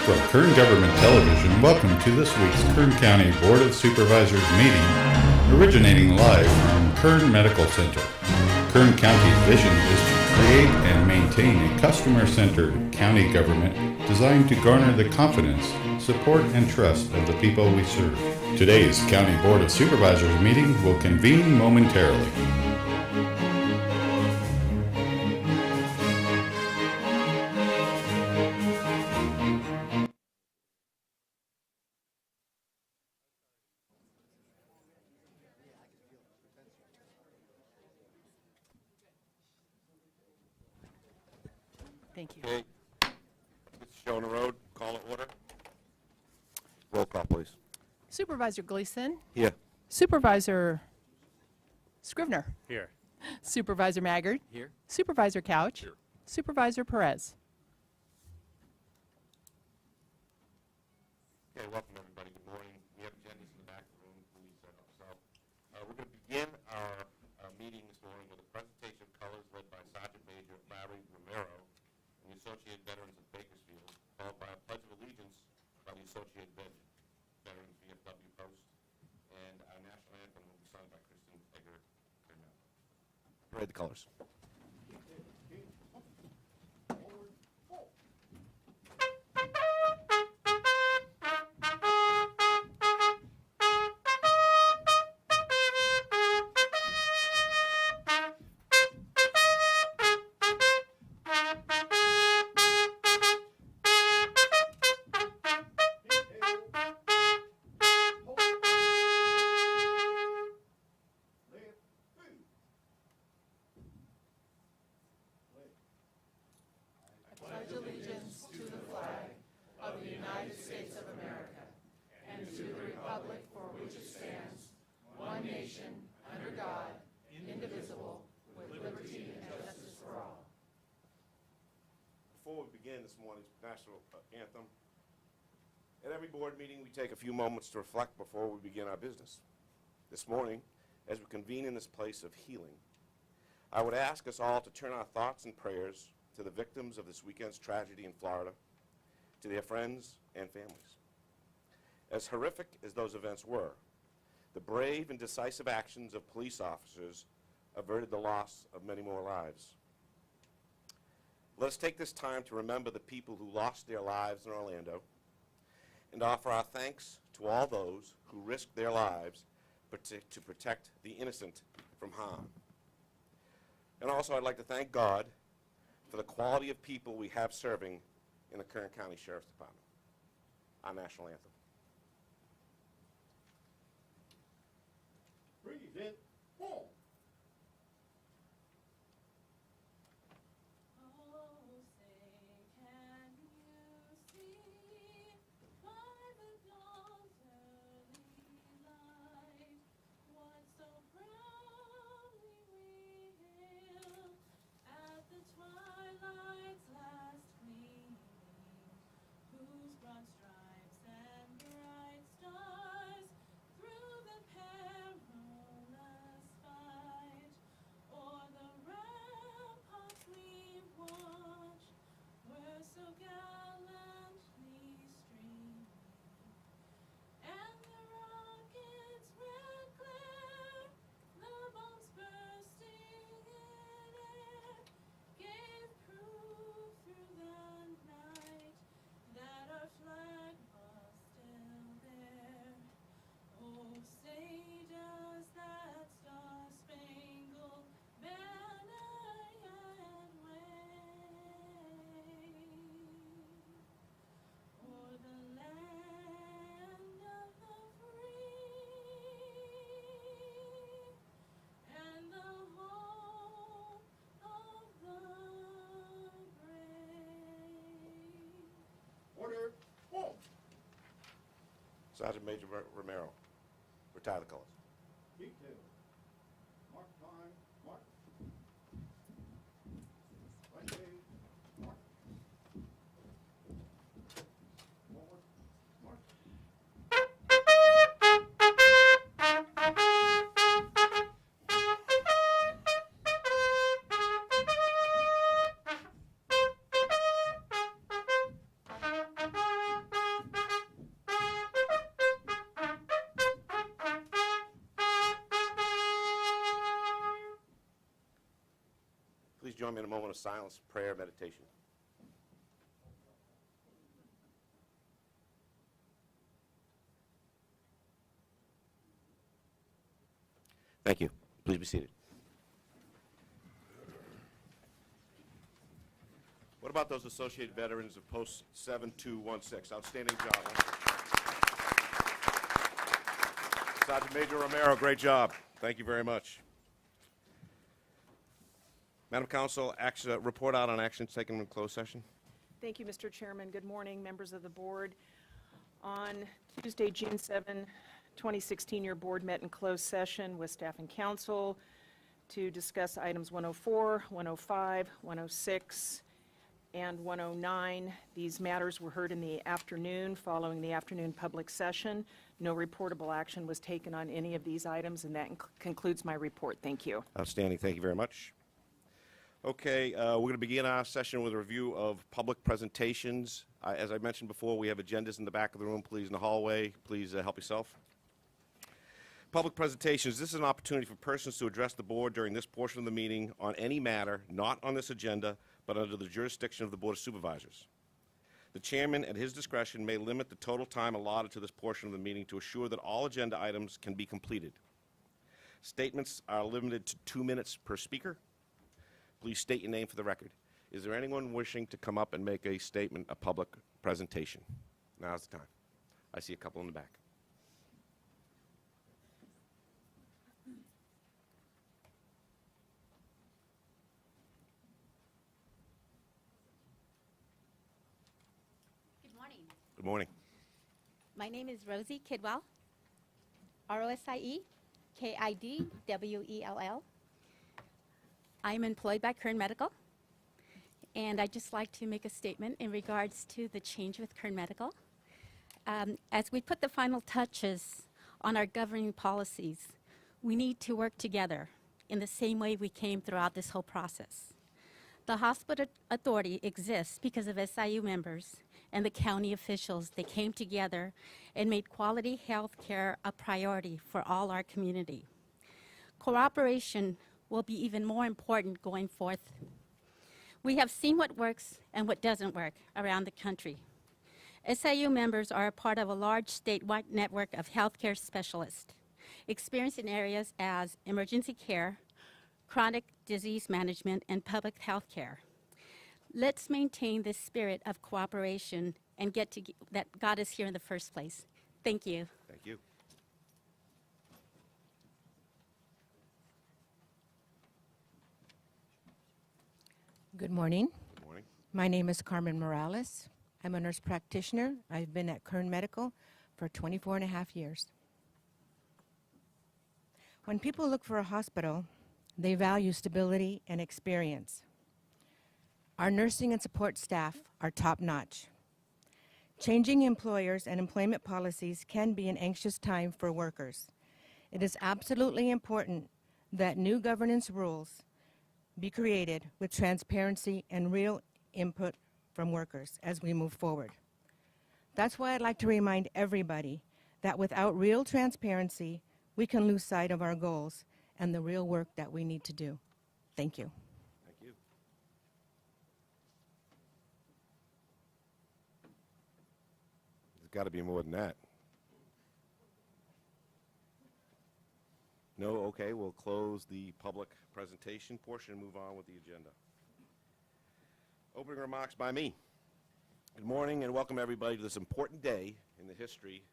From Kern Government Television, welcome to this week's Kern County Board of Supervisors meeting, originating live from Kern Medical Center. Kern County's vision is to create and maintain a customer-centered county government designed to garner the confidence, support, and trust of the people we serve. Today's County Board of Supervisors meeting will convene momentarily. Thank you. Okay. It's show on the road. Call it order. Roll call, please. Supervisor Gleason. Here. Supervisor Scrivener. Here. Supervisor Maggard. Here. Supervisor Couch. Here. Supervisor Perez. Okay, welcome everybody. Good morning. We have agendas in the back of the room. Please set up. So we're going to begin our meeting this morning with a presentation of colors led by Sergeant Major Larry Romero and the Associated Veterans of Bakersfield, followed by a Pledge of Allegiance by the Associated Veterans VFW Post, and our national anthem will be sung by Kristen Egger. Parade the colors. Pledge allegiance to the flag of the United States of America and to the republic for which it stands, one nation, under God, indivisible, with liberty and justice for all. Before we begin this morning's national anthem, at every board meeting we take a few moments to reflect before we begin our business. This morning, as we convene in this place of healing, I would ask us all to turn our thoughts and prayers to the victims of this weekend's tragedy in Florida, to their friends and families. As horrific as those events were, the brave and decisive actions of police officers averted the loss of many more lives. Let us take this time to remember the people who lost their lives in Orlando and offer our thanks to all those who risked their lives to protect the innocent from harm. And also I'd like to thank God for the quality of people we have serving in the Kern County Sheriff's Department. Our national anthem. Breathe in, boom. Order, boom. Sergeant Major Romero, retire the colors. Detail. Mark time, mark. Right day, mark. Forward, mark. Please join me in a moment of silence, prayer, meditation. Thank you. Please be seated. What about those associated veterans of Post 7216? Outstanding job. Huh? Sergeant Major Romero, great job. Thank you very much. Madam Counsel, report out on actions taken in closed session. Thank you, Mr. Chairman. Good morning, members of the board. On Tuesday, June 7, 2016, your board met in closed session with staff and council to discuss items 104, 105, 106, and 109. These matters were heard in the afternoon following the afternoon public session. No reportable action was taken on any of these items, and that concludes my report. Thank you. Outstanding. Thank you very much. Okay, we're going to begin our session with a review of public presentations. As I mentioned before, we have agendas in the back of the room. Please, in the hallway, please help yourself. Public presentations. This is an opportunity for persons to address the board during this portion of the meeting on any matter not on this agenda, but under the jurisdiction of the Board of Supervisors. The chairman, at his discretion, may limit the total time allotted to this portion of the meeting to assure that all agenda items can be completed. Statements are limited to 2 minutes per speaker. Please state your name for the record. Is there anyone wishing to come up and make a statement, a public presentation? Now's the time. I see a couple in the back. Good morning. Good morning. My name is Rosie Kidwell, ROSIE-KIDWELL. I'm employed by Kern Medical, and I'd just like to make a statement in regards to the change with Kern Medical. As we put the final touches on our governing policies, we need to work together in the same way we came throughout this whole process. The hospital authority exists because of SIU members and the county officials. They came together and made quality health care a priority for all our community. Cooperation will be even more important going forth. We have seen what works and what doesn't work around the country. SIU members are a part of a large statewide network of healthcare specialists, experienced in areas as emergency care, chronic disease management, and public health care. Let's maintain this spirit of cooperation and get to that got us here in the first place. Thank you. Thank you. Good morning. Good morning. My name is Carmen Morales. I'm a nurse practitioner. I've been at Kern Medical for 24 and a half years. When people look for a hospital, they value stability and experience. Our nursing and support staff are top-notch. Changing employers and employment policies can be an anxious time for workers. It is absolutely important that new governance rules be created with transparency and real input from workers as we move forward. That's why I'd like to remind everybody that without real transparency, we can lose sight of our goals and the real work that we need to do. Thank you. Thank you. There's got to be more than that. No? Okay, we'll close the public presentation portion and move on with the agenda. Opening remarks by me. Good morning and welcome everybody to this important day in the history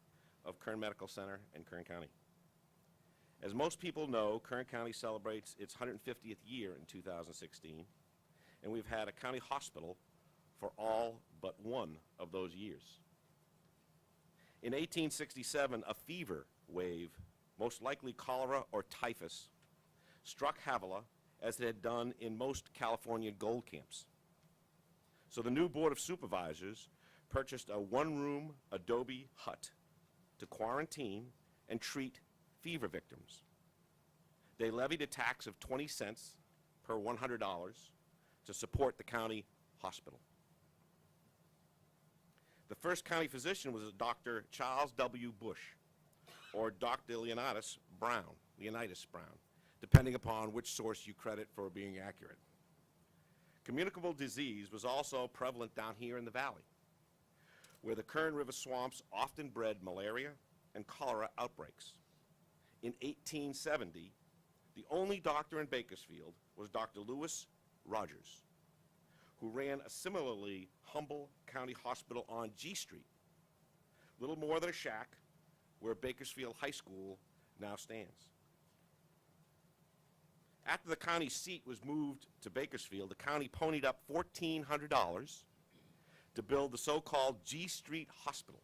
of Kern Medical Center and Kern County. As most people know, Kern County celebrates its 150th year in 2016, and we've had a county hospital for all but one of those years. In 1867, a fever wave, most likely cholera or typhus, struck Havilah as it had done in most California gold camps. So the new Board of Supervisors purchased a one-room adobe hut to quarantine and treat fever victims. They levied a tax of 20 cents per $100 to support the county hospital. The first county physician was Dr. Charles W. Bush, or Dr. Leonidas Brown, depending upon which source you credit for being accurate. Communicable disease was also prevalent down here in the valley, where the Kern River swamps often bred malaria and cholera outbreaks. In 1870, the only doctor in Bakersfield was Dr. Lewis Rogers, who ran a similarly humble county hospital on G Street, little more than a shack where Bakersfield High School now stands. After the county seat was moved to Bakersfield, the county ponied up $1,400 to build the so-called G Street Hospital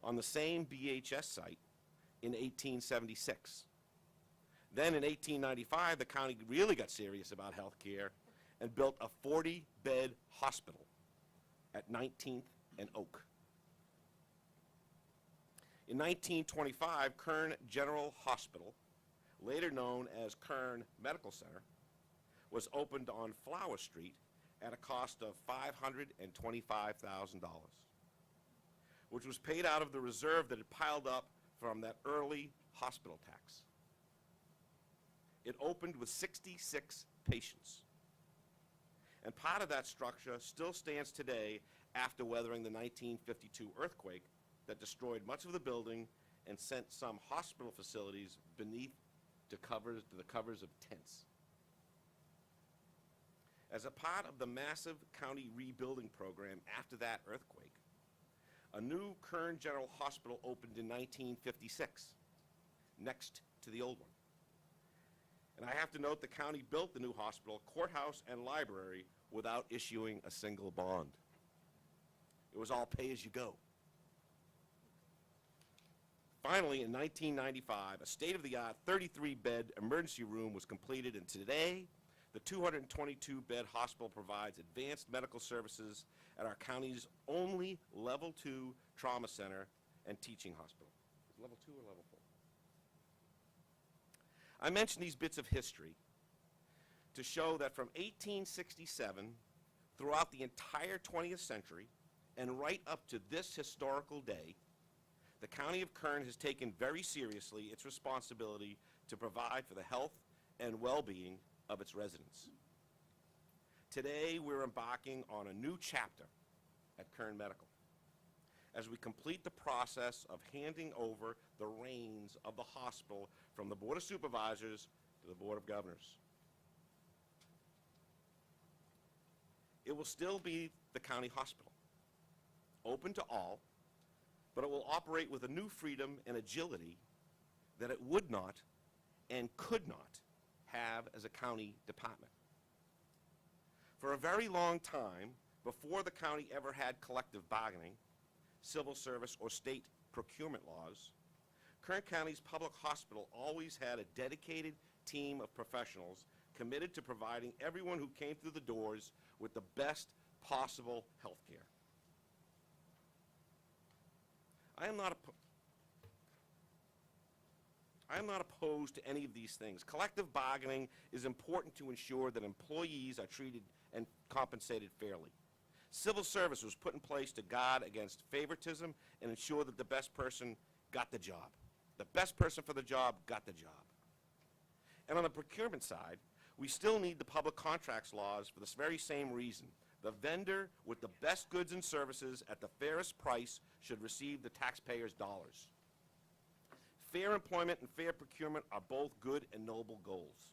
on the same BHS site in 1876. Then in 1895, the county really got serious about health care and built a 40-bed hospital at 19th and Oak. In 1925, Kern General Hospital, later known as Kern Medical Center, was opened on Flower Street at a cost of $525,000, which was paid out of the reserve that had piled up from that early hospital tax. It opened with 66 patients, and part of that structure still stands today after weathering the 1952 earthquake that destroyed much of the building and sent some hospital facilities beneath the covers of tents. As a part of the massive county rebuilding program after that earthquake, a new Kern General Hospital opened in 1956, next to the old one. And I have to note the county built the new hospital, courthouse, and library without issuing a single bond. It was all pay as you go. Finally, in 1995, a state-of-the-art 33-bed emergency room was completed, and today, the 222-bed hospital provides advanced medical services at our county's only Level 2 trauma center and teaching hospital. Is it Level 2 or Level 4? I mention these bits of history to show that from 1867 throughout the entire 20th century and right up to this historical day, the County of Kern has taken very seriously its responsibility to provide for the health and well-being of its residents. Today, we're embarking on a new chapter at Kern Medical as we complete the process of handing over the reins of the hospital from the Board of Supervisors to the Board of Governors. It will still be the county hospital, open to all, but it will operate with a new freedom and agility that it would not and could not have as a county department. For a very long time, before the county ever had collective bargaining, civil service, or state procurement laws, Kern County's public hospital always had a dedicated team of professionals committed to providing everyone who came through the doors with the best possible health care. I am not opposed to any of these things. Collective bargaining is important to ensure that employees are treated and compensated fairly. Civil service was put in place to guard against favoritism and ensure that the best person got the job. The best person for the job got the job. And on the procurement side, we still need the public contracts laws for this very same reason. The vendor with the best goods and services at the fairest price should receive the taxpayers' dollars. Fair employment and fair procurement are both good and noble goals.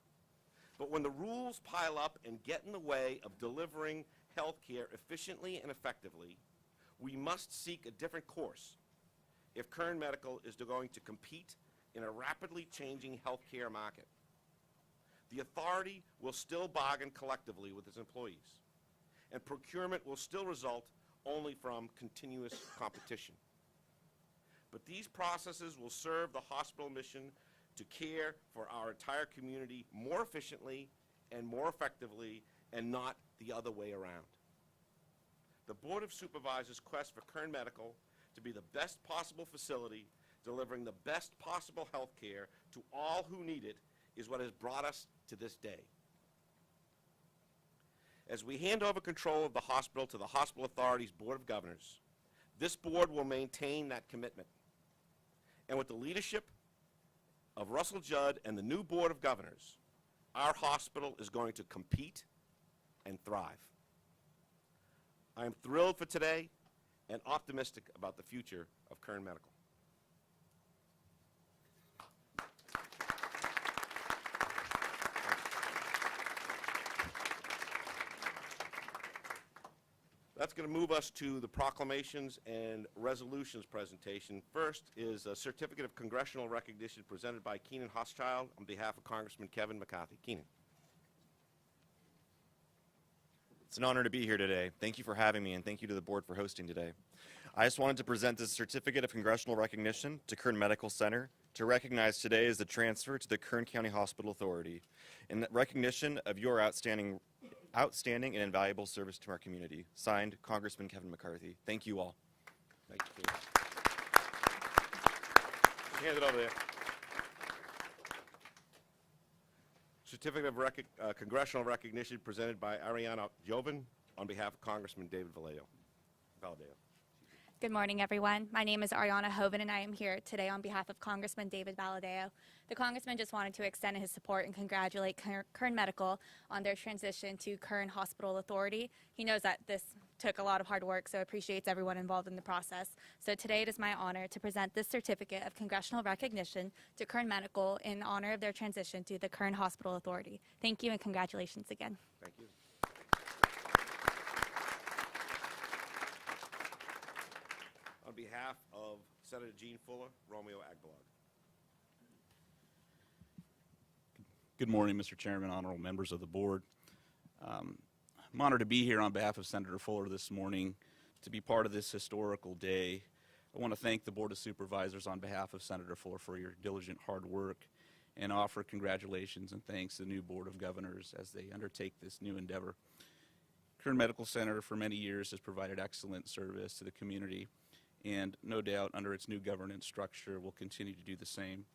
But when the rules pile up and get in the way of delivering health care efficiently and effectively, we must seek a different course if Kern Medical is going to compete in a rapidly changing health care market. The authority will still bargain collectively with its employees, and procurement will still result only from continuous competition. But these processes will serve the hospital mission to care for our entire community more efficiently and more effectively, and not the other way around. The Board of Supervisors' quest for Kern Medical to be the best possible facility, delivering the best possible health care to all who need it, is what has brought us to this day. As we hand over control of the hospital to the Hospital Authority's Board of Governors, this board will maintain that commitment. And with the leadership of Russell Judd and the new Board of Governors, our hospital is going to compete and thrive. I am thrilled for today and optimistic about the future of Kern Medical. That's going to move us to the proclamations and resolutions presentation. First is a certificate of congressional recognition presented by Keenan Hochschild on behalf of Congressman Kevin McCarthy. Keenan. It's an honor to be here today. Thank you for having me, and thank you to the board for hosting today. I just wanted to present this certificate of congressional recognition to Kern Medical Center to recognize today as the transfer to the Kern County Hospital Authority in recognition of your outstanding and invaluable service to our community. Signed, Congressman Kevin McCarthy. Thank you all. Thank you. Hand it over there. Certificate of congressional recognition presented by Ariana Joven on behalf of Congressman David Valadao. Good morning, everyone. My name is Ariana Hoven, and I am here today on behalf of Congressman David Valadao. The Congressman just wanted to extend his support and congratulate Kern Medical on their transition to Kern Hospital Authority. He knows that this took a lot of hard work, so appreciates everyone involved in the process. So today it is my honor to present this certificate of congressional recognition to Kern Medical in honor of their transition to the Kern Hospital Authority. Thank you and congratulations again. Thank you. On behalf of Senator Gene Fuller, Romeo Agbalag. Good morning, Mr. Chairman, honorable members of the board. I'm honored to be here on behalf of Senator Fuller this morning to be part of this historical day. I want to thank the Board of Supervisors on behalf of Senator Fuller for your diligent hard work and offer congratulations and thanks to the new Board of Governors as they undertake this new endeavor. Kern Medical Center for many years has provided excellent service to the community, and no doubt under its new governance structure will continue to do the same.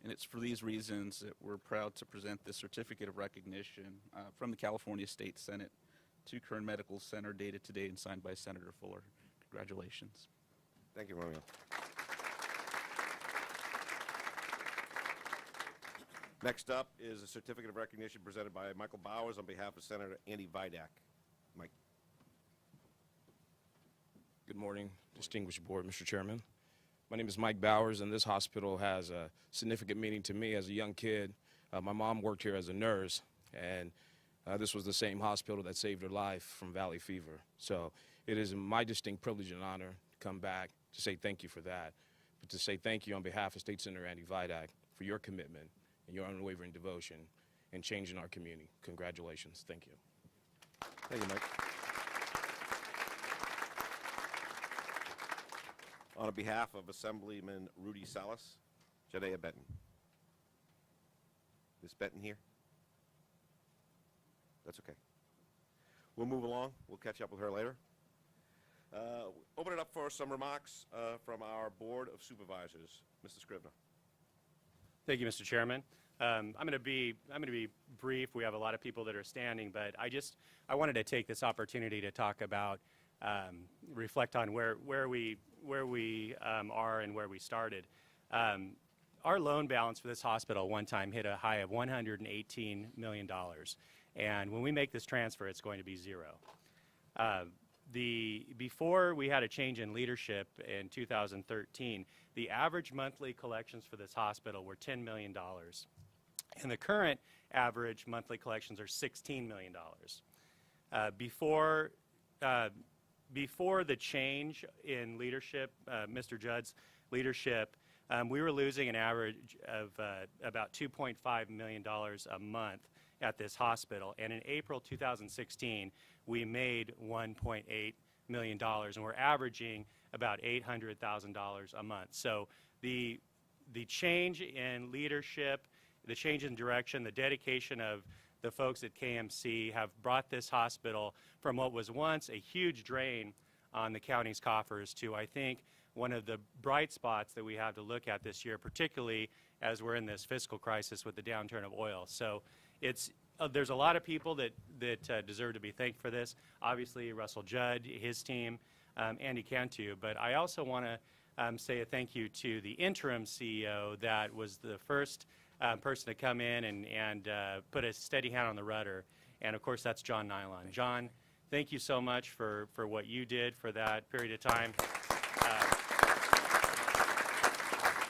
And it's for these reasons that we're proud to present this certificate of recognition from the California State Senate to Kern Medical Center, dated today and signed by Senator Fuller. Congratulations. Thank you, Romeo. Next up is a certificate of recognition presented by Michael Bowers on behalf of Senator Andy Vidak. Mike. Good morning, distinguished board, Mr. Chairman. My name is Mike Bowers, and this hospital has a significant meaning to me as a young kid. My mom worked here as a nurse, and this was the same hospital that saved her life from valley fever. So it is my distinct privilege and honor to come back to say thank you for that, but to say thank you on behalf of State Senator Andy Vidak for your commitment and your unwavering devotion in changing our community. Congratulations. Thank you. Thank you, Mike. On behalf of Assemblyman Rudy Salas, Jadea Benton. Is Benton here? That's okay. We'll move along. We'll catch up with her later. Open it up for some remarks from our Board of Supervisors. Mr. Scribner. Thank you, Mr. Chairman. I'm going to be brief. We have a lot of people that are standing, but I wanted to take this opportunity to talk about, reflect on where we are and where we started. Our loan balance for this hospital one time hit a high of $118 million. And when we make this transfer, it's going to be zero. Before we had a change in leadership in 2013, the average monthly collections for this hospital were $10 million. And the current average monthly collections are $16 million. Before the change in leadership, Mr. Judd's leadership, we were losing an average of about $2.5 million a month at this hospital. And in April 2016, we made $1.8 million, and we're averaging about $800,000 a month. So the change in leadership, the change in direction, the dedication of the folks at KMC have brought this hospital from what was once a huge drain on the county's coffers to, I think, one of the bright spots that we have to look at this year, particularly as we're in this fiscal crisis with the downturn of oil. So there's a lot of people that deserve to be thanked for this. Obviously, Russell Judd, his team, Andy Cantu. But I also want to say a thank you to the interim CEO that was the first person to come in and put a steady hand on the rudder And of course, that's John Nylon. John, thank you so much for what you did for that period of time.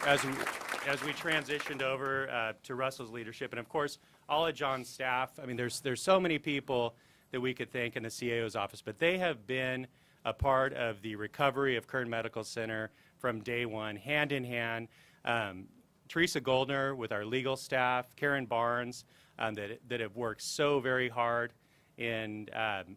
As we transitioned over to Russell's leadership, and of course, all of John's staff. I mean, there's so many people that we could thank in the CAO's office, but they have been a part of the recovery of Kern Medical Center from day one, hand in hand. Teresa Goldner with our legal staff, Karen Barnes, that have worked so very hard in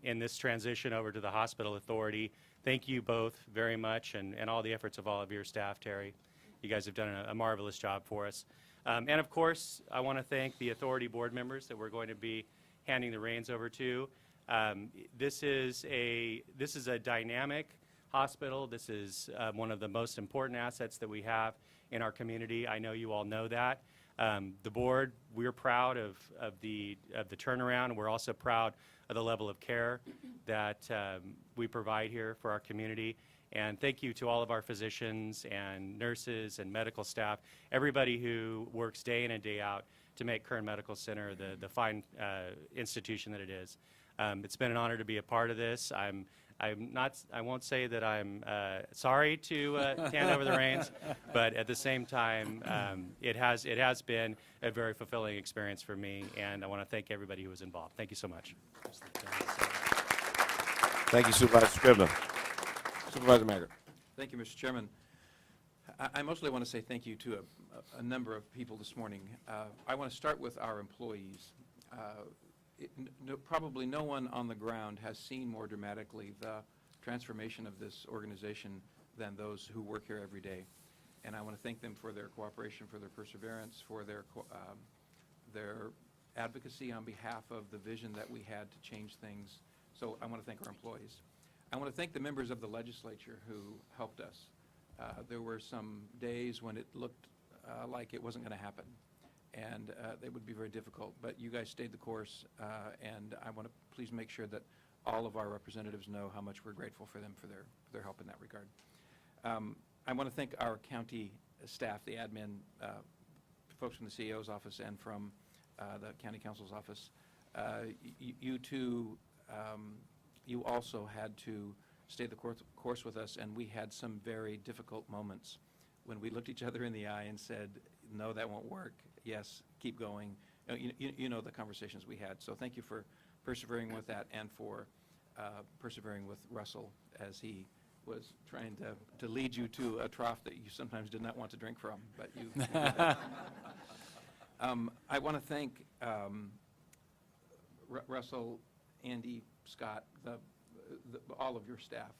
this transition over to the hospital authority. Thank you both very much, and all the efforts of all of your staff, Terry. You guys have done a marvelous job for us. And of course, I want to thank the authority board members that we're going to be handing the reins over to. This is a dynamic hospital. This is one of the most important assets that we have in our community. I know you all know that. The board, we're proud of the turnaround, and we're also proud of the level of care that we provide here for our community. And thank you to all of our physicians and nurses and medical staff, everybody who works day in and day out to make Kern Medical Center the fine institution that it is. It's been an honor to be a part of this. I won't say that I'm sorry to hand over the reins, but at the same time, it has been a very fulfilling experience for me, and I want to thank everybody who was involved. Thank you so much. Thank you, Supervisor Scribner. Supervisor Maggart. Thank you, Mr. Chairman. I mostly want to say thank you to a number of people this morning. I want to start with our employees. Probably no one on the ground has seen more dramatically the transformation of this organization than those who work here every day. And I want to thank them for their cooperation, for their perseverance, for their advocacy on behalf of the vision that we had to change things. So I want to thank our employees. I want to thank the members of the legislature who helped us. There were some days when it looked like it wasn't going to happen, and it would be very difficult, but you guys stayed the course, and I want to please make sure that all of our representatives know how much we're grateful for them for their help in that regard. I want to thank our county staff, the admin, folks from the CEO's office and from the county council's office. You two, you also had to stay the course with us, and we had some very difficult moments when we looked each other in the eye and said, no, that won't work. Yes, keep going. You know the conversations we had. So thank you for persevering with that and for persevering with Russell as he was trying to lead you to a trough that you sometimes did not want to drink from, but you did that. I want to thank Russell, Andy, Scott, all of your staff.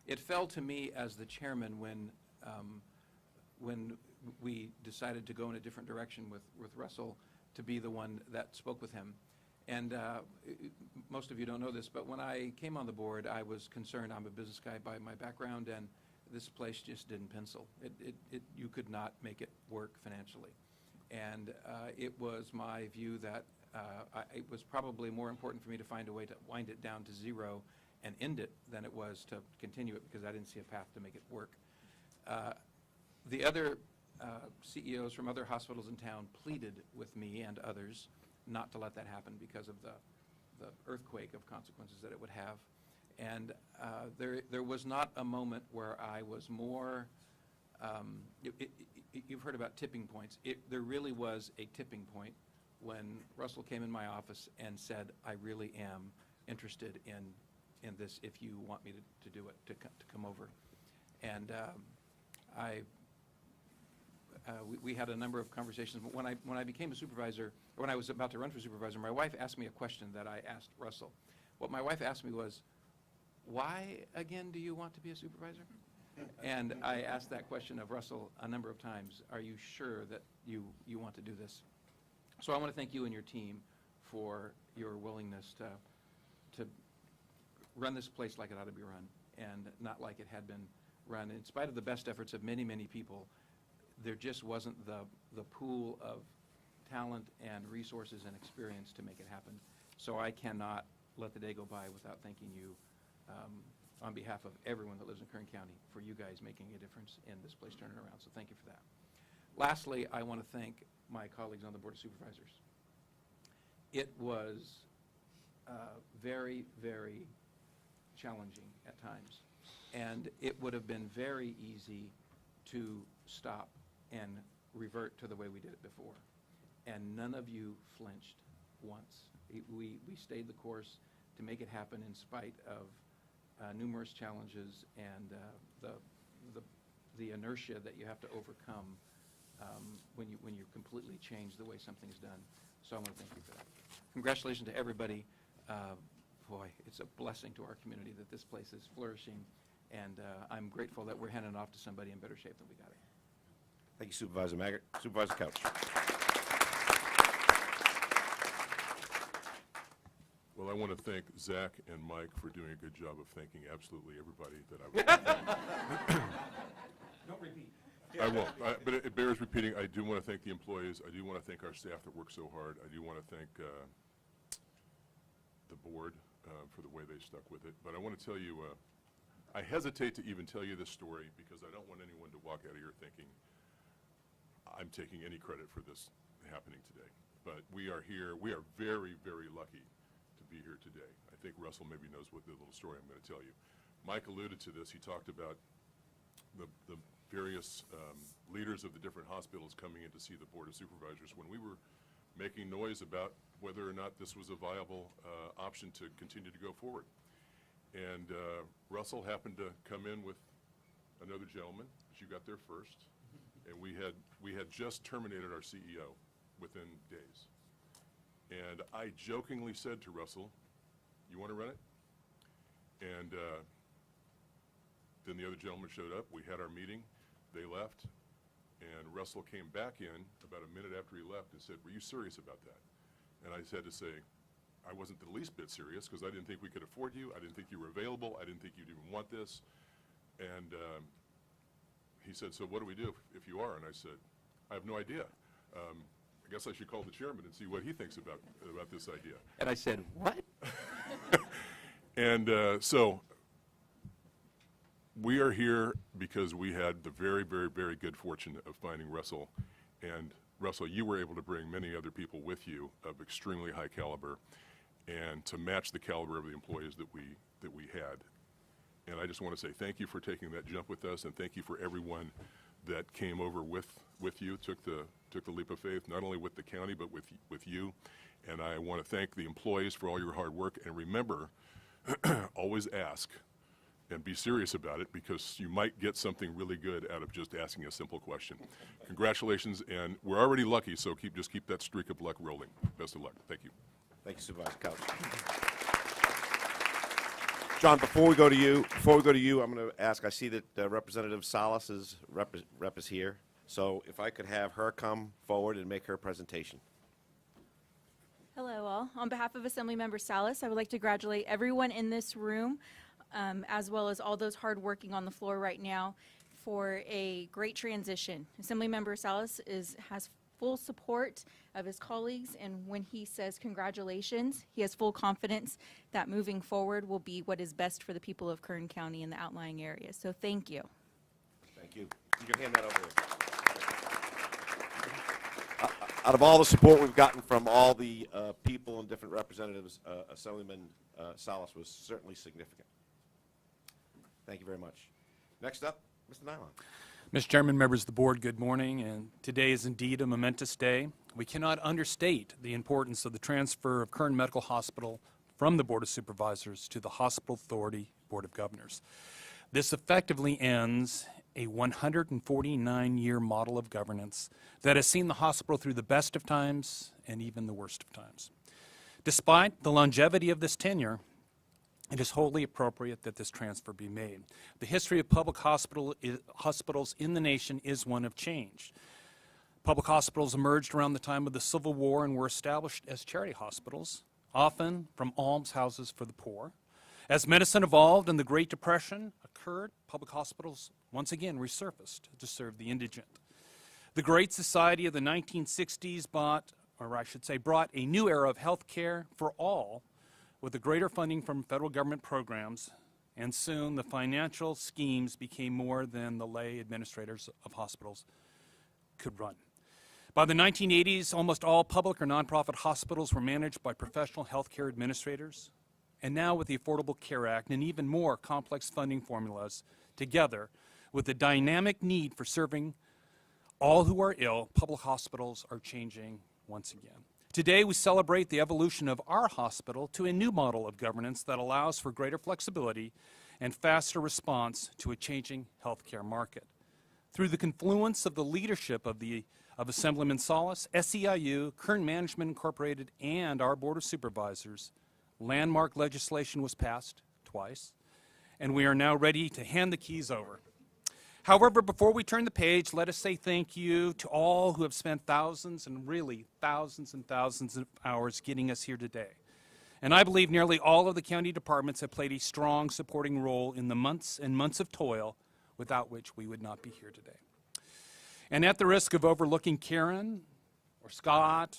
It fell to me as the chairman when we decided to go in a different direction with Russell to be the one that spoke with him. And most of you don't know this, but when I came on the board, I was concerned. I'm a business guy by my background, and this place just didn't pencil. You could not make it work financially. And it was my view that it was probably more important for me to find a way to wind it down to zero and end it than it was to continue it, because I didn't see a path to make it work. The other CEOs from other hospitals in town pleaded with me and others not to let that happen because of the earthquake of consequences that it would have. And there was not a moment where I was more, you've heard about tipping points. There really was a tipping point when Russell came in my office and said, I really am interested in this if you want me to do it, to come over. And we had a number of conversations. When I became a supervisor, or when I was about to run for supervisor, my wife asked me a question that I asked Russell. What my wife asked me was, why again do you want to be a supervisor? And I asked that question of Russell a number of times. Are you sure that you want to do this? So I want to thank you and your team for your willingness to run this place like it ought to be run and not like it had been run. In spite of the best efforts of many, many people, there just wasn't the pool of talent and resources and experience to make it happen. So I cannot let the day go by without thanking you on behalf of everyone that lives in Kern County for you guys making a difference in this place turning around. So thank you for that. Lastly, I want to thank my colleagues on the Board of Supervisors. It was very, very challenging at times. And it would have been very easy to stop and revert to the way we did it before. And none of you flinched once. We stayed the course to make it happen in spite of numerous challenges and the inertia that you have to overcome when you completely change the way something's done. So I want to thank you for that. Congratulations to everybody. Boy, it's a blessing to our community that this place is flourishing, and I'm grateful that we're handing it off to somebody in better shape than we got it. Thank you, Supervisor Maggart. Supervisor Couch. Well, I want to thank Zach and Mike for doing a good job of thanking absolutely everybody that I was. Don't repeat. I won't, but it bears repeating. I do want to thank the employees. I do want to thank our staff that worked so hard. I do want to thank the board for the way they stuck with it. But I want to tell you, I hesitate to even tell you this story because I don't want anyone to walk out of here thinking I'm taking any credit for this happening today. But we are here. We are very, very lucky to be here today. I think Russell maybe knows what the little story I'm going to tell you. Mike alluded to this. He talked about the various leaders of the different hospitals coming in to see the Board of Supervisors when we were making noise about whether or not this was a viable option to continue to go forward. And Russell happened to come in with another gentleman, as you got there first, and we had just terminated our CEO within days. And I jokingly said to Russell, "You want to run it?" And then the other gentleman showed up. We had our meeting. They left. And Russell came back in about a minute after he left and said, "Were you serious about that?" And I had to say, I wasn't the least bit serious because I didn't think we could afford you. I didn't think you were available. I didn't think you'd even want this. And he said, "So what do we do if you are?" And I said, "I have no idea. I guess I should call the chairman and see what he thinks about this idea." And I said, "What?" And so we are here because we had the very, very, very good fortune of finding Russell. And Russell, you were able to bring many other people with you of extremely high caliber and to match the caliber of the employees that we had. And I just want to say thank you for taking that jump with us, and thank you for everyone that came over with you, took the leap of faith, not only with the county, but with you. And I want to thank the employees for all your hard work. And remember, always ask and be serious about it, because you might get something really good out of just asking a simple question. Congratulations, and we're already lucky, so just keep that streak of luck rolling. Best of luck. Thank you. Thank you, Supervisor Couch. John, before we go to you, I'm going to ask, I see that Representative Salas' rep is here. So if I could have her come forward and make her presentation. Hello all. On behalf of Assemblymember Salas, I would like to congratulate everyone in this room, as well as all those hard working on the floor right now, for a great transition. Assemblymember Salas has full support of his colleagues, and when he says congratulations, he has full confidence that moving forward will be what is best for the people of Kern County and the outlying areas. So thank you. Thank you. You can hand that over. Out of all the support we've gotten from all the people and different representatives, Assemblyman Salas was certainly significant. Thank you very much. Next up, Mr. Nylon. Mr. Chairman, members of the board, good morning, and today is indeed a momentous day. We cannot understate the importance of the transfer of Kern Medical Hospital from the Board of Supervisors to the Hospital Authority Board of Governors. This effectively ends a 149-year model of governance that has seen the hospital through the best of times and even the worst of times. Despite the longevity of this tenure, it is wholly appropriate that this transfer be made. The history of public hospitals in the nation is one of change. Public hospitals emerged around the time of the Civil War and were established as charity hospitals, often from almshouses for the poor. As medicine evolved and the Great Depression occurred, public hospitals once again resurfaced to serve the indigent. The Great Society of the 1960s brought a new era of health care for all, with a greater funding from federal government programs, and soon the financial schemes became more than the lay administrators of hospitals could run. By the 1980s, almost all public or nonprofit hospitals were managed by professional healthcare administrators. And now with the Affordable Care Act and even more complex funding formulas, together with the dynamic need for serving all who are ill, public hospitals are changing once again. Today, we celebrate the evolution of our hospital to a new model of governance that allows for greater flexibility and faster response to a changing healthcare market. Through the confluence of the leadership of Assemblyman Salas, SEIU, Kern Management Incorporated, and our Board of Supervisors, landmark legislation was passed twice, and we are now ready to hand the keys over. However, before we turn the page, let us say thank you to all who have spent thousands and really thousands and thousands of hours getting us here today. And I believe nearly all of the county departments have played a strong supporting role in the months and months of toil without which we would not be here today. And at the risk of overlooking Karen, or Scott,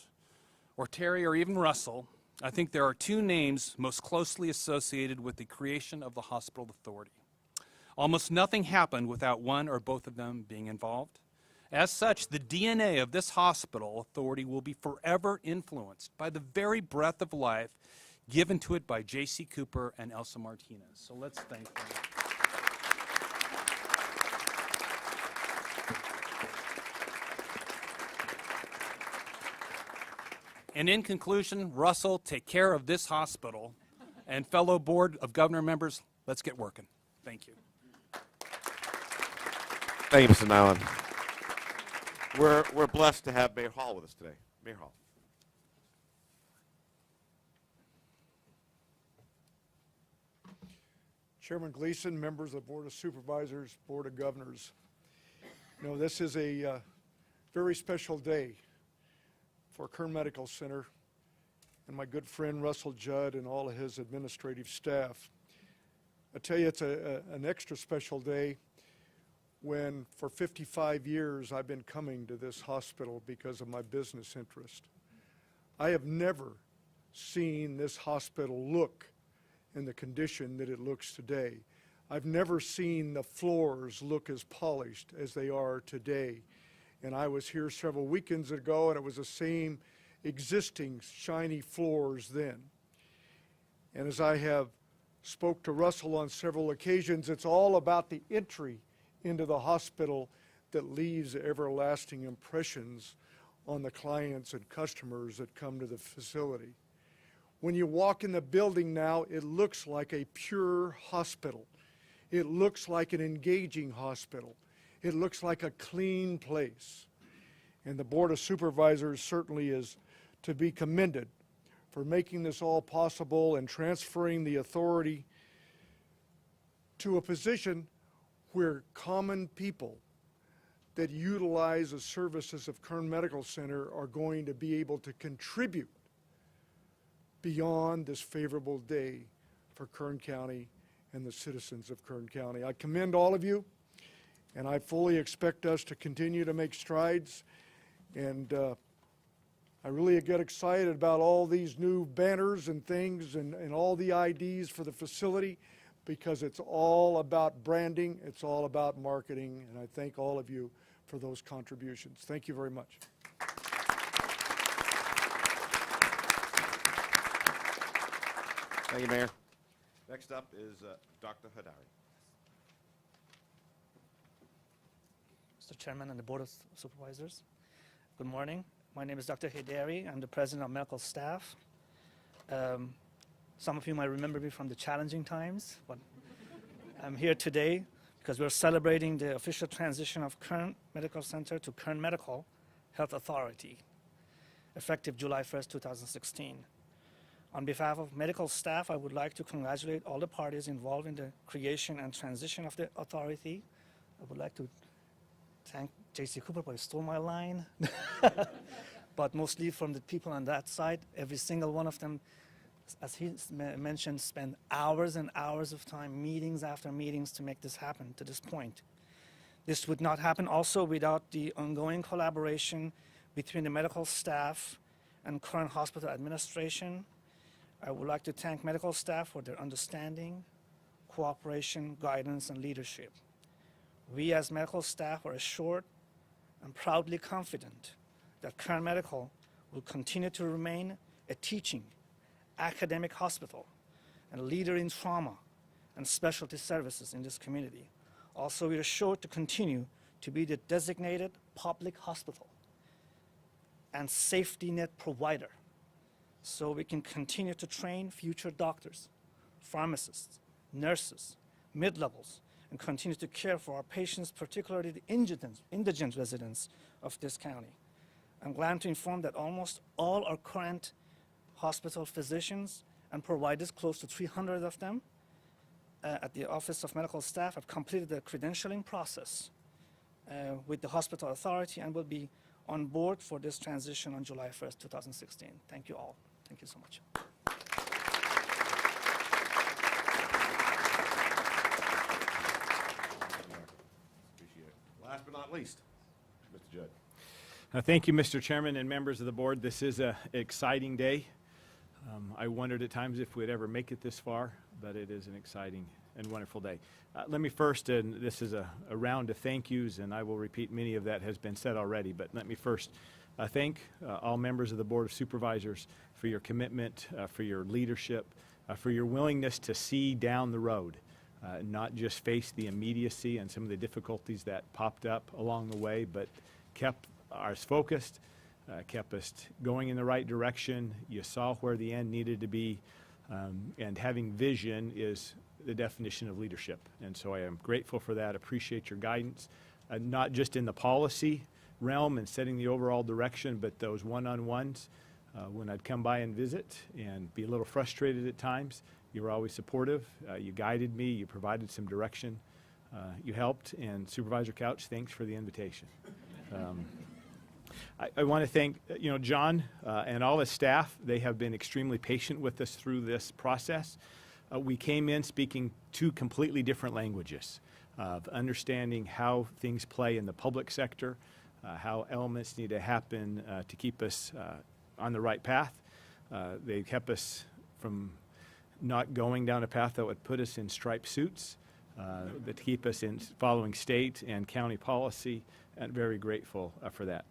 or Terry, or even Russell, I think there are two names most closely associated with the creation of the hospital authority. Almost nothing happened without one or both of them being involved. As such, the DNA of this hospital authority will be forever influenced by the very breath of life given to it by J.C. Cooper and Elsa Martinez. So let's thank them. And in conclusion, Russell, take care of this hospital. And fellow Board of Governor members, let's get working. Thank you. Thank you, Mr. Nyland. We're blessed to have Mayor Hall with us today. Mayor Hall. Chairman Gleason, members of the Board of Supervisors, Board of Governors. You know, this is a very special day for Kern Medical Center and my good friend Russell Judd and all of his administrative staff. I tell you, it's an extra special day when for 55 years I've been coming to this hospital because of my business interest. I have never seen this hospital look in the condition that it looks today. I've never seen the floors look as polished as they are today. And I was here several weekends ago, and it was the same existing shiny floors then. And as I have spoke to Russell on several occasions, it's all about the entry into the hospital that leaves everlasting impressions on the clients and customers that come to the facility. When you walk in the building now, it looks like a pure hospital. It looks like an engaging hospital. It looks like a clean place. And the Board of Supervisors certainly is to be commended for making this all possible and transferring the authority to a position where common people that utilize the services of Kern Medical Center are going to be able to contribute beyond this favorable day for Kern County and the citizens of Kern County. I commend all of you, and I fully expect us to continue to make strides. And I really get excited about all these new banners and things and all the IDs for the facility, because it's all about branding, it's all about marketing, and I thank all of you for those contributions. Thank you very much. Thank you, Mayor. Next up is Dr. Hadari. Mr. Chairman and the Board of Supervisors, good morning. My name is Dr. Hadari. I'm the president of medical staff. Some of you might remember me from the challenging times, but I'm here today because we're celebrating the official transition of Kern Medical Center to Kern Medical Health Authority, effective July 1st, 2016. On behalf of medical staff, I would like to congratulate all the parties involved in the creation and transition of the authority. I would like to thank J.C. Cooper, but he stole my line. But mostly from the people on that side, every single one of them, as he mentioned, spent hours and hours of time, meetings after meetings, to make this happen to this point. This would not happen also without the ongoing collaboration between the medical staff and Kern Hospital administration. I would like to thank medical staff for their understanding, cooperation, guidance, and leadership. We as medical staff are assured and proudly confident that Kern Medical will continue to remain a teaching, academic hospital and a leader in trauma and specialty services in this community. Also, we are sure to continue to be the designated public hospital and safety net provider so we can continue to train future doctors, pharmacists, nurses, mid-levels, and continue to care for our patients, particularly the indigent residents of this county. I'm glad to inform that almost all our current hospital physicians and providers, close to 300 of them, at the Office of Medical Staff have completed the credentialing process with the hospital authority and will be on board for this transition on July 1st, 2016. Thank you all. Thank you so much. Appreciate it. Last but not least, Mr. Judd. Thank you, Mr. Chairman and members of the board. This is an exciting day. I wondered at times if we'd ever make it this far, but it is an exciting and wonderful day. Let me first, and this is a round of thank yous, and I will repeat many of that has been said already, but let me first thank all members of the Board of Supervisors for your commitment, for your leadership, for your willingness to see down the road, not just face the immediacy and some of the difficulties that popped up along the way, but kept us focused, kept us going in the right direction. You saw where the end needed to be, and having vision is the definition of leadership. And so I am grateful for that, appreciate your guidance, not just in the policy realm and setting the overall direction, but those one-on-ones. When I'd come by and visit and be a little frustrated at times, you were always supportive. You guided me, you provided some direction, you helped, and Supervisor Couch, thanks for the invitation. I want to thank John and all his staff. They have been extremely patient with us through this process. We came in speaking two completely different languages of understanding how things play in the public sector, how elements need to happen to keep us on the right path. They kept us from not going down a path that would put us in striped suits, but to keep us in following state and county policy, and very grateful for that.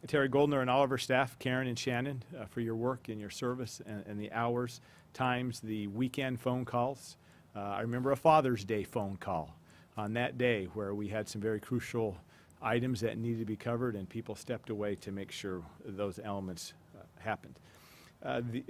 Terry Goldner and all of our staff, Karen and Shannon, for your work and your service and the hours, times, the weekend phone calls. I remember a Father's Day phone call on that day where we had some very crucial items that needed to be covered, and people stepped away to make sure those elements happened. The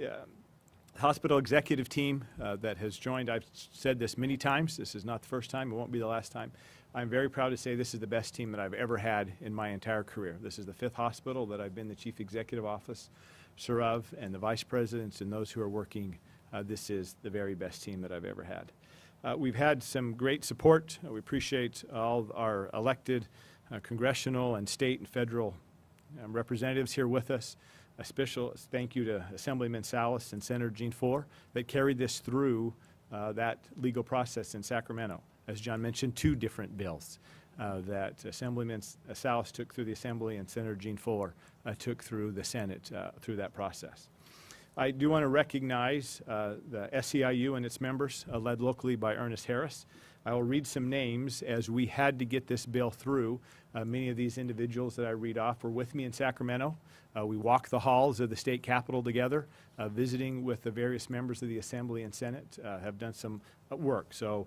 hospital executive team that has joined, I've said this many times, this is not the first time, it won't be the last time. I'm very proud to say this is the best team that I've ever had in my entire career. This is the 5th hospital that I've been the chief executive officer of, and the vice presidents and those who are working, this is the very best team that I've ever had. We've had some great support. We appreciate all our elected congressional and state and federal representatives here with us. A special thank you to Assemblyman Salas and Senator Jean Fuller that carried this through that legal process in Sacramento. As John mentioned, 2 different bills that Assemblyman Salas took through the Assembly and Senator Jean Fuller took through the Senate through that process. I do want to recognize the SEIU and its members, led locally by Ernest Harris. I will read some names as we had to get this bill through. Many of these individuals that I read off were with me in Sacramento. We walked the halls of the state capitol together, visiting with the various members of the Assembly and Senate, have done some work. So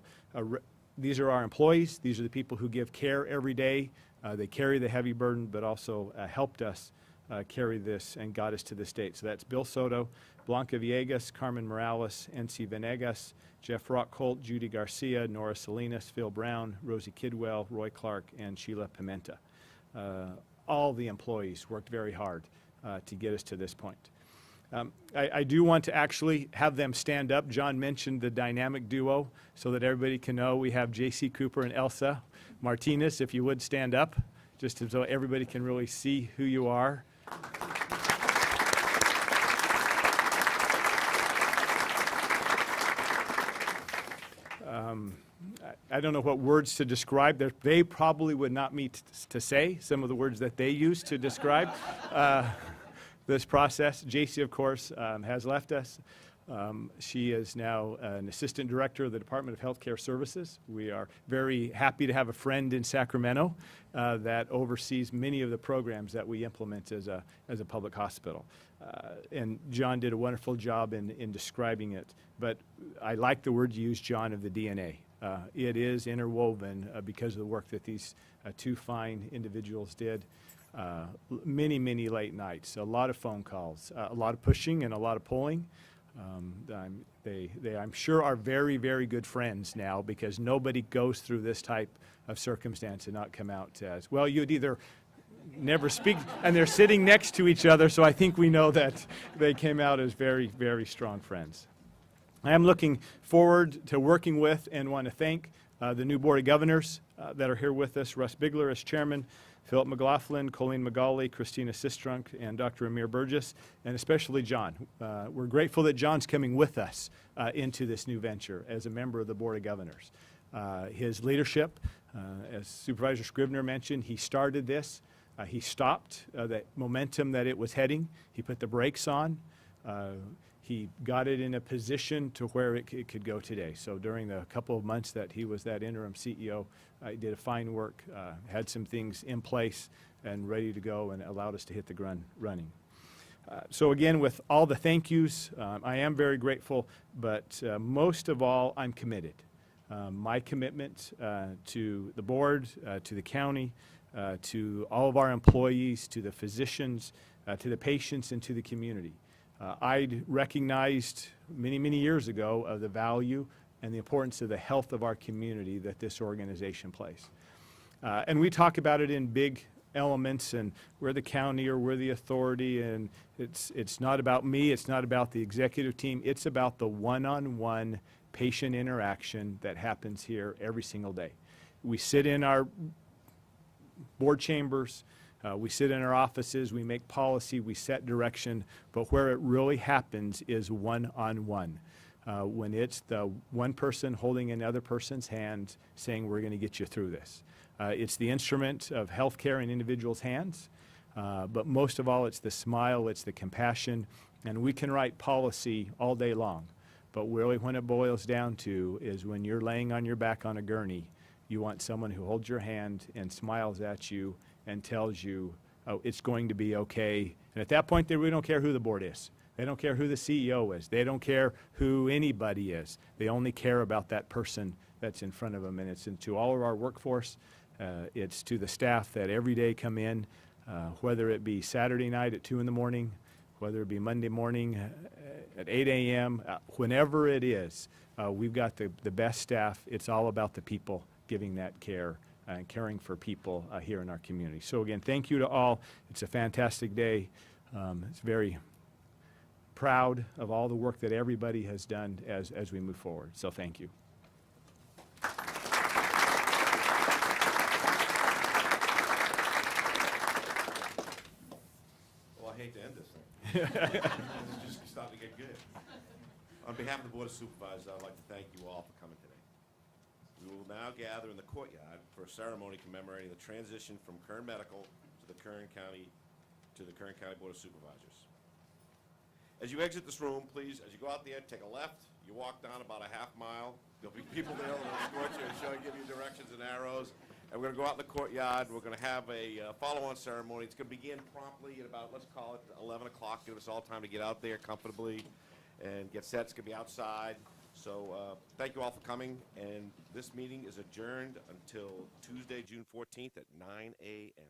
these are our employees. These are the people who give care every day. They carry the heavy burden, but also helped us carry this and got us to this date. So that's Bill Soto, Blanca Villegas, Carmen Morales, NC Venegas, Jeff Rockholt, Judy Garcia, Nora Salinas, Phil Brown, Rosie Kidwell, Roy Clark, and Sheila Pimenta. All the employees worked very hard to get us to this point. I do want to actually have them stand up. John mentioned the dynamic duo so that everybody can know. We have J.C. Cooper and Elsa Martinez. If you would stand up, just so everybody can really see who you are. I don't know what words to describe. They probably would not meet to say some of the words that they use to describe this process. JC, of course, has left us. She is now an assistant director of the Department of Healthcare Services. We are very happy to have a friend in Sacramento that oversees many of the programs that we implement as a public hospital. And John did a wonderful job in describing it. But I like the word you used, John, of the DNA. It is interwoven because of the work that these two fine individuals did. Many, many late nights, a lot of phone calls, a lot of pushing and a lot of pulling. I'm sure are very, very good friends now, because nobody goes through this type of circumstance and not come out as, well, you'd either never speak, and they're sitting next to each other, so I think we know that they came out as very, very strong friends. I am looking forward to working with and want to thank the new Board of Governors that are here with us. Russ Bigler as chairman, Philip McLaughlin, Colleen McGauley, Christina Sistrunk, and Dr. Amir Burgess, and especially John. We're grateful that John's coming with us into this new venture as a member of the Board of Governors. His leadership, as Supervisor Scribner mentioned, he started this. He stopped that momentum that it was heading. He put the brakes on. He got it in a position to where it could go today. So during the couple of months that he was that interim CEO, he did a fine work, had some things in place and ready to go, and allowed us to hit the ground running. So again, with all the thank yous, I am very grateful, but most of all, I'm committed. My commitment to the board, to the county, to all of our employees, to the physicians, to the patients, and to the community. I recognized many, many years ago of the value and the importance of the health of our community that this organization plays. And we talk about it in big elements, and we're the county or we're the authority, and it's not about me, it's not about the executive team, it's about the one-on-one patient interaction that happens here every single day. We sit in our board chambers, we sit in our offices, we make policy, we set direction, but where it really happens is one-on-one. When it's the one person holding another person's hand saying, we're going to get you through this. It's the instrument of healthcare in individuals' hands, but most of all, it's the smile, it's the compassion, and we can write policy all day long, but really when it boils down to is when you're laying on your back on a gurney, you want someone who holds your hand and smiles at you and tells you, oh, it's going to be okay. And at that point, they really don't care who the board is. They don't care who the CEO is. They don't care who anybody is. They only care about that person that's in front of them. And it's to all of our workforce. It's to the staff that every day come in, whether it be Saturday night at 2 in the morning, whether it be Monday morning at 8 a.m., whenever it is, we've got the best staff. It's all about the people giving that care and caring for people here in our community. So again, thank you to all. It's a fantastic day. It's very proud of all the work that everybody has done as we move forward. So thank you. Well, I hate to end this thing. It's just starting to get good. On behalf of the Board of Supervisors, I'd like to thank you all for coming today. We will now gather in the courtyard for a ceremony commemorating the transition from Kern Medical to the Kern County Board of Supervisors. As you exit this room, please, as you go out there, take a left. You walk down about a half mile. There'll be people there that will escort you and give you directions and arrows. And we're going to go out in the courtyard. We're going to have a follow-on ceremony. It's going to begin promptly at about, let's call it 11 o'clock. Give us all time to get out there comfortably and get set. It's going to be outside. So thank you all for coming. And this meeting is adjourned until Tuesday, June 14th at 9 a.m.